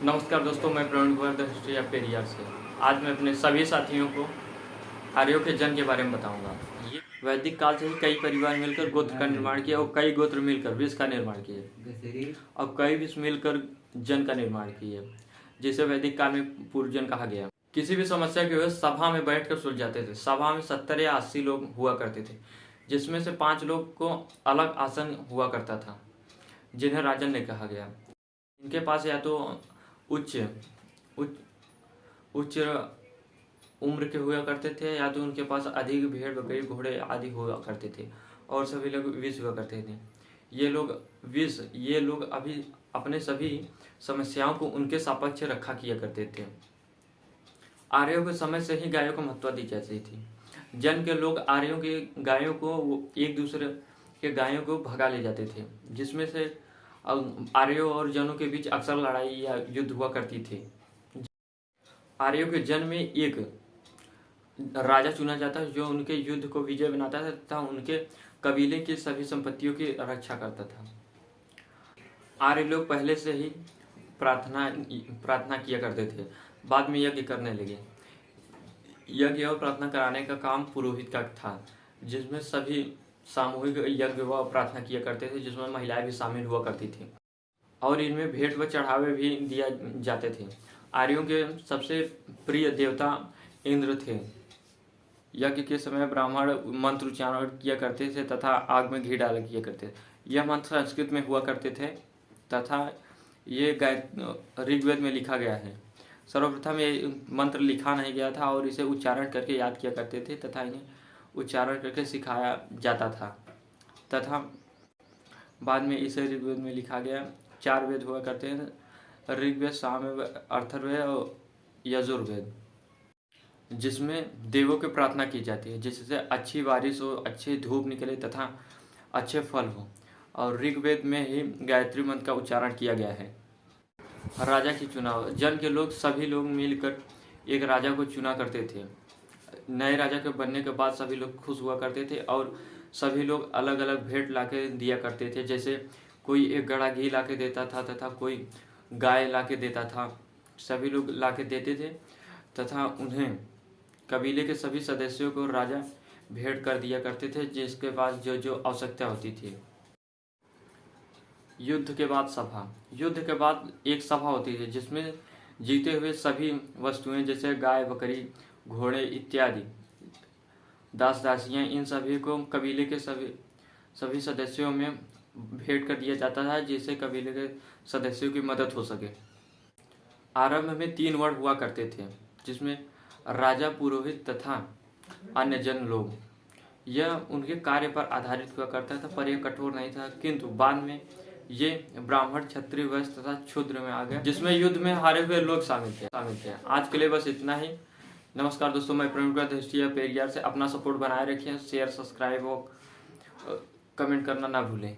नमस्कार दोस्तों, मैं प्रवीण कुमार हिस्ट्री ऑफ पेरियार से। आज मैं अपने सभी साथियों को आर्यों के जन्म के बारे में बताऊंगा। ये वैदिक काल से ही कई परिवार मिलकर गोत्र का निर्माण किया और कई गोत्र मिलकर विश्व का निर्माण किए और कई विश्व मिलकर जन का निर्माण किए, जिसे वैदिक काल में पूर्वजन कहा गया। किसी भी समस्या की वजह सभा में बैठकर सुलझाते थे। सभा में 70 या 80 लोग हुआ करते थे, जिसमें से 5 लोग को अलग आसन हुआ करता था, जिन्हें राजन ने कहा गया। इनके पास या तो उच्च उच्च उच्च उम्र के हुआ करते थे या तो उनके पास अधिक भेड़ बकरी घोड़े आदि हुआ करते थे, और सभी लोग विष हुआ करते थे। ये लोग अभी अपने सभी समस्याओं को उनके सापेक्ष रखा किया करते थे। आर्यों के समय से ही गायों को महत्व दी जाती थी। जन के लोग आर्यों के गायों को एक दूसरे के गायों को भगा ले जाते थे, जिसमें से आर्यों और जनों के बीच अक्सर लड़ाई या युद्ध हुआ करती थी। आर्यों के जन में एक राजा चुना जाता है जो उनके युद्ध को विजय बनाता था तथा उनके कबीले की सभी संपत्तियों की रक्षा करता था। आर्य लोग पहले से ही प्रार्थना किया करते थे, बाद में यज्ञ करने लगे। यज्ञ और प्रार्थना कराने का काम पुरोहित का था, जिसमें सभी सामूहिक यज्ञ व प्रार्थना किया करते थे, जिसमें महिलाएं भी शामिल हुआ करती थी और इनमें भेंट व चढ़ावे भी दिया जाते थे। आर्यों के सबसे प्रिय देवता इंद्र थे। यज्ञ के समय ब्राह्मण मंत्र उच्चारण किया करते थे तथा आग में घी डाला किया करते थे। यह मंत्र संस्कृत में हुआ करते थे तथा ये ऋग्वेद में लिखा गया है। सर्वप्रथम ये मंत्र लिखा नहीं गया था और इसे उच्चारण करके याद किया करते थे तथा इन्हें उच्चारण करके सिखाया जाता था तथा बाद में इसे ऋग्वेद में लिखा गया। 4 वेद हुआ करते हैं, ऋग्वेद, सामवेद, अथर्ववेद और यजुर्वेद, जिसमें देवों की प्रार्थना की जाती है जिससे अच्छी बारिश हो, अच्छे धूप निकले तथा अच्छे फल हो। और ऋग्वेद में ही गायत्री मंत्र का उच्चारण किया गया है। राजा की चुनाव, जन के लोग सभी लोग मिलकर एक राजा को चुना करते थे। नए राजा के बनने के बाद सभी लोग खुश हुआ करते थे और सभी लोग अलग अलग भेंट लाके दिया करते थे। जैसे कोई एक गड़ा घी लाके देता था तथा कोई गाय लाके देता था। सभी लोग लाके देते थे तथा उन्हें कबीले के सभी सदस्यों को राजा भेंट कर दिया करते थे, जिसके पास जो जो आवश्यकता होती थी। युद्ध के बाद सभा, युद्ध के बाद एक सभा होती थी जिसमें जीते हुए सभी वस्तुएं जैसे गाय बकरी घोड़े इत्यादि दास दासियां, इन सभी को कबीले के सभी सदस्यों में भेंट कर दिया जाता था, जिससे कबीले के सदस्यों की मदद हो सके। आरंभ में 3 वर्ण हुआ करते थे, जिसमें राजा, पुरोहित तथा अन्य जन लोग। यह उनके कार्य पर आधारित हुआ करता था, पर यह कठोर नहीं था, किंतु बाद में ये ब्राह्मण, क्षत्रिय, वैश्य तथा शूद्र में आ गया, जिसमें युद्ध में हारे हुए लोग शामिल थे। आज के लिए बस इतना ही। नमस्कार दोस्तों, मैं प्रवीण कुमार हिस्ट्री ऑफ पेरियार से। अपना सपोर्ट बनाए रखें, शेयर, सब्सक्राइब और कमेंट करना ना भूलें।